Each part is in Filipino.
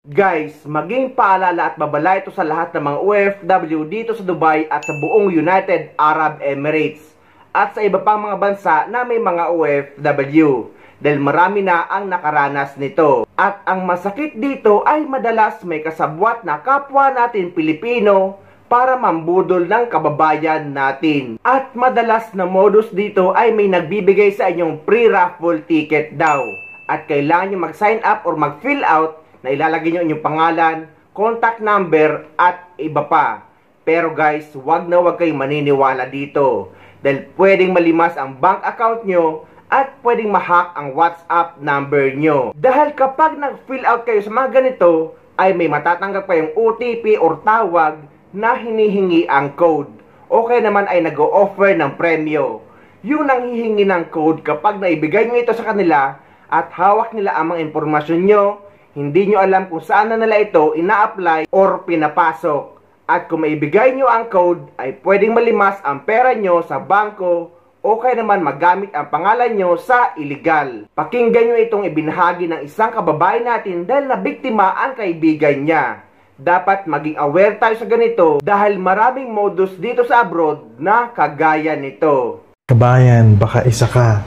Guys, maging paalala at babala ito sa lahat ng mga OFW dito sa Dubai at sa buong United Arab Emirates at sa iba pang mga bansa na may mga OFW dahil marami na ang nakaranas nito. At ang masakit dito ay madalas may kasabwat na kapwa natin Pilipino para mambudol ng kababayan natin. At madalas na modus dito ay may nagbibigay sa inyong pre-raffle ticket daw at kailangan nyo mag-sign up or mag-fill out na ilalagay nyo inyong pangalan, contact number, at iba pa. Pero guys, wag na wag kayong maniniwala dito. Dahil pwedeng malimas ang bank account nyo at pwedeng ma-hack ang WhatsApp number nyo. Dahil kapag nag-fill out kayo sa mga ganito, ay may matatanggap kayong OTP or tawag na hinihingi ang code. O kaya naman ay nag-o-offer ng premyo. Yung nanghihingi ng code kapag naibigay nyo ito sa kanila at hawak nila ang mga impormasyon nyo, hindi nyo alam kung saan na nila ito ina-apply or pinapasok. At kung maibigay nyo ang code, ay pwedeng malimas ang pera nyo sa bangko o kaya naman magamit ang pangalan nyo sa illegal. Pakinggan nyo itong ibinahagi ng isang kababae natin dahil nabiktima ang kaibigan niya. Dapat maging aware tayo sa ganito dahil maraming modus dito sa abroad na kagaya nito. Kabayan, baka isa ka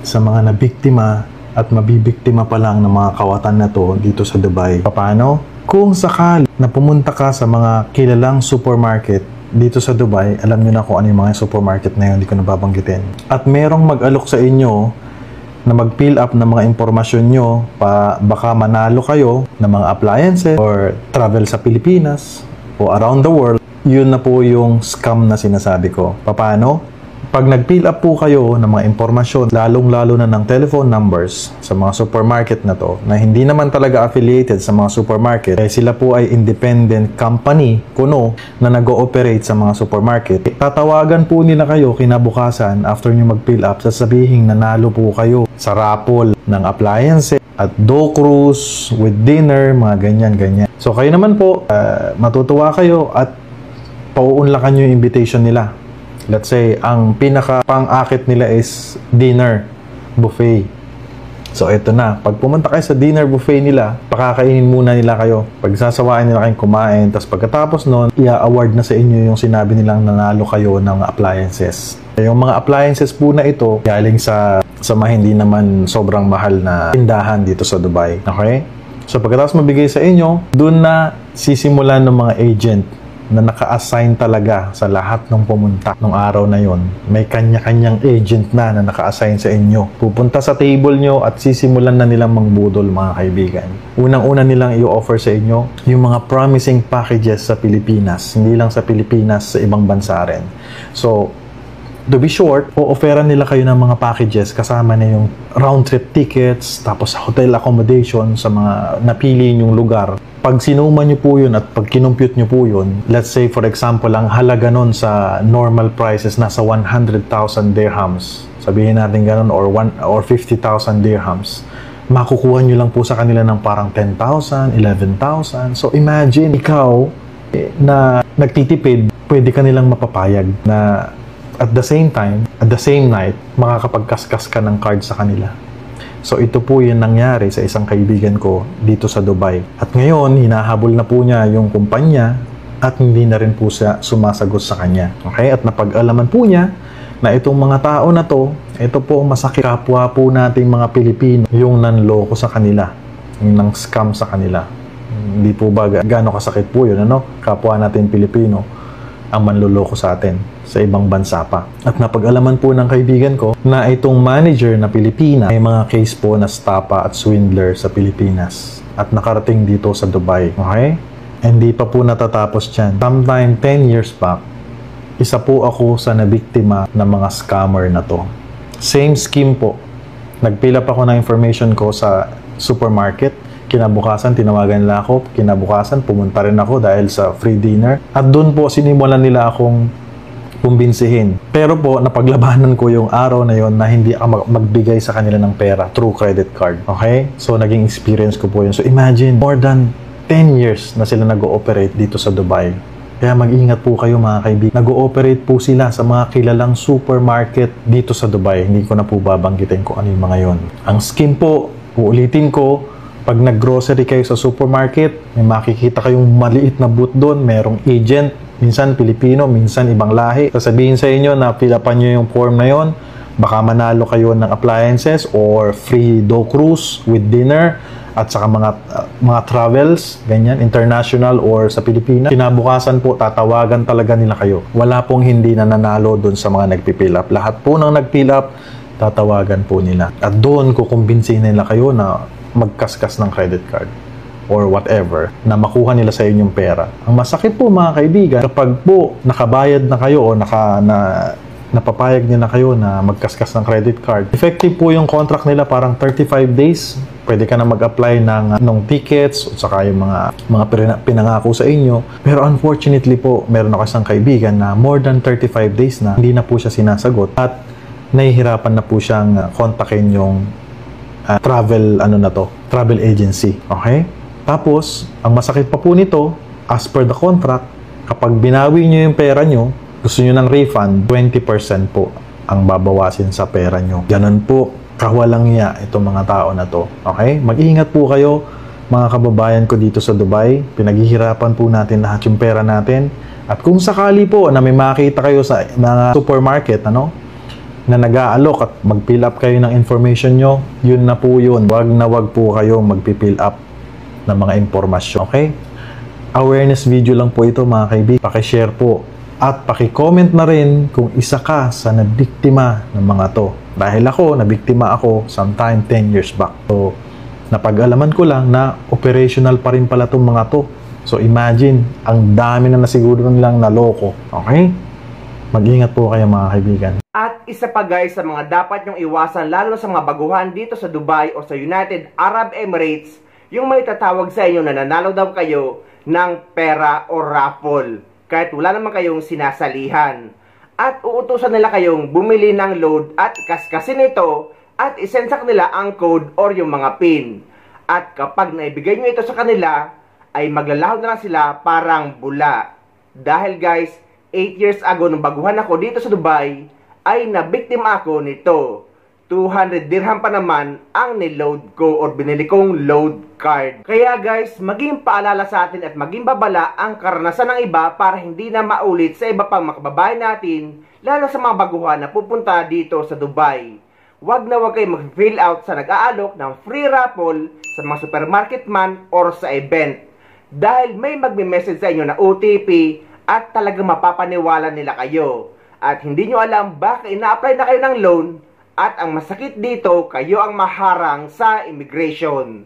sa mga nabiktima at mabibiktima pa lang ng mga kawatan na to dito sa Dubai. Paano? Kung sakali na pumunta ka sa mga kilalang supermarket dito sa Dubai, alam nyo na kung ano yung mga supermarket na yun, hindi ko nababanggitin. At merong mag-alok sa inyo na mag-fill up ng mga impormasyon nyo, baka manalo kayo ng mga appliances or travel sa Pilipinas o around the world, yun na po yung scam na sinasabi ko. Paano? Pag nag-fill up po kayo ng mga impormasyon, lalong-lalo na ng telephone numbers sa mga supermarket na to, na hindi naman talaga affiliated sa mga supermarket, eh sila po ay independent company, kuno, na nag-ooperate sa mga supermarket. Tatawagan po nila kayo kinabukasan after nyo mag-fill up, sasabihin nanalo po kayo sa raffle ng appliances at do cruise with dinner, mga ganyan-ganyan. So kayo naman po, matutuwa kayo at pauunlakan nyo yung invitation nila. Let's say, ang pinaka pang-akit nila is dinner buffet. So, ito na. Pag pumunta kayo sa dinner buffet nila, pakakainin muna nila kayo. Pagsasawain nila kayong kumain. Tapos pagkatapos nun, i-award na sa inyo yung sinabi nilang nanalo kayo ng appliances. Yung mga appliances po na ito, galing sa mga hindi naman sobrang mahal na tindahan dito sa Dubai. Okay? So, pagkatapos mabigay sa inyo, dun na sisimulan ng mga agent na naka-assign talaga sa lahat ng pumunta nung araw na yon. May kanya-kanyang agent na naka-assign sa inyo. Pupunta sa table nyo at sisimulan na nilang mangbudol, mga kaibigan. Unang-una nilang i-offer sa inyo yung mga promising packages sa Pilipinas. Hindi lang sa Pilipinas, sa ibang bansa rin. So, to be short, o-offeran nila kayo ng mga packages kasama na yung round-trip tickets, tapos hotel accommodation sa mga napili nyong lugar. Pag sinuma nyo po yun at pag kinumpute nyo po yun, let's say for example, ang halaga nun sa normal prices nasa 100,000 dirhams. Sabihin natin ganun, or 50,000 dirhams. Makukuha nyo lang po sa kanila ng parang 10,000, 11,000. So imagine, ikaw na nagtitipid, pwede ka nilang mapapayag na at the same time, at the same night, makakapagkaskas ka ng card sa kanila. So ito po yung nangyari sa isang kaibigan ko dito sa Dubai. At ngayon, hinahabol na po niya yung kumpanya at hindi na rin po siya sumasagot sa kanya. Okay? At napag-alaman po niya na itong mga tao na to, ito po masakit kapwa po nating mga Pilipino yung nanloko sa kanila, yung nang scam sa kanila. Hindi po ba gaano kasakit po yun, ano? Kapwa natin Pilipino ang manloloko sa atin sa ibang bansa pa. At napag-alaman po ng kaibigan ko na itong manager na Pilipina may mga case po na stapa at swindler sa Pilipinas at nakarating dito sa Dubai. Okay? Hindi pa po natatapos dyan. Sometime 10 years back, isa po ako sa nabiktima ng mga scammer na to. Same scheme po. Nag-fill up ako ng information ko sa supermarket. Kinabukasan, tinawagan nila ako. Kinabukasan, pumunta rin ako dahil sa free dinner. At doon po, sinimulan nila akong kumbinsihin. Pero po, napaglabanan ko yung araw na yon na hindi ako magbigay sa kanila ng pera through credit card. Okay? So, naging experience ko po yun. So, imagine, more than 10 years na sila nag-ooperate dito sa Dubai. Kaya mag-ingat po kayo mga kaibigan. Nag-ooperate po sila sa mga kilalang supermarket dito sa Dubai. Hindi ko na po babanggitin kung ano yung mga yon. Ang scheme po, uulitin ko, Pag nag-grocery kayo sa supermarket, may makikita kayong maliit na booth doon, merong agent, minsan Pilipino, minsan ibang lahi. Sasabihin sa inyo na fill upan nyo yung form na yon, baka manalo kayo ng appliances or free dough cruise with dinner at saka mga travels, ganyan, international or sa Pilipinas. Kinabukasan po, tatawagan talaga nila kayo. Wala pong hindi na nanalo doon sa mga nagpipill up. Lahat po ng nagpill up, tatawagan po nila. At doon kukumbinsin nila kayo na magkaskas ng credit card or whatever na makuha nila sa inyong pera. Ang masakit po mga kaibigan, kapag po nakabayad na kayo o napapayag nila kayo na magkaskas ng credit card, effective po yung contract nila, parang 35 days. Pwede ka na mag-apply ng tickets at saka yung mga pinangako sa inyo. Pero unfortunately po, meron ako isang kaibigan na more than 35 days na hindi na po siya sinasagot at nahihirapan na po siyang kontakin yung travel agency. Okay? Tapos, ang masakit pa po nito, as per the contract, kapag binawi nyo yung pera nyo, gusto nyo ng refund, 20% po ang babawasin sa pera nyo. Ganun po, kawalang iya itong mga tao na to. Okay? Mag-iingat po kayo, mga kababayan ko dito sa Dubai. Pinaghihirapan po natin lahat yung pera natin. At kung sakali po na may makita kayo sa mga supermarket, na nag-aalok at mag-fill up kayo ng information nyo, yun na po yun. Wag po kayong mag-fill up ng mga impormasyon. Okay? Awareness video lang po ito mga kaibigan. Paki-share po. At paki-comment na rin kung isa ka sa nabiktima ng mga to. Dahil nabiktima ako sometime 10 years back. So, napag-alaman ko lang na operational pa rin pala itong mga to. So, imagine, ang dami na nasiguro nilang naloko. Okay? Mag-ingat po kayo mga kaibigan. At isa pa guys sa mga dapat nyong iwasan lalo sa mga baguhan dito sa Dubai o sa United Arab Emirates, yung may tatawag sa inyo na nanalo daw kayo ng pera o raffle kahit wala naman kayong sinasalihan. At uutusan nila kayong bumili ng load at ikaskasin ito at isensak nila ang code or yung mga pin. At kapag naibigay nyo ito sa kanila, ay maglalahod na lang sila parang bula. Dahil guys, 8 years ago nung baguhan ako dito sa Dubai, ay nabiktima ako nito. 200 dirham pa naman ang niload ko or binili kong load card. Kaya guys, maging paalala sa atin at maging babala ang karanasan ng iba para hindi na maulit sa iba pang makababayan natin, lalo sa mga baguhan na pupunta dito sa Dubai. Wag kayo mag-fill out sa nag-aalok ng free raffle sa mga supermarket man or sa event. Dahil may magme-message sa inyo na OTP at talagang mapapaniwala nila kayo. At hindi nyo alam baka ina-apply na kayo ng loan at ang masakit dito, kayo ang maharang sa immigration.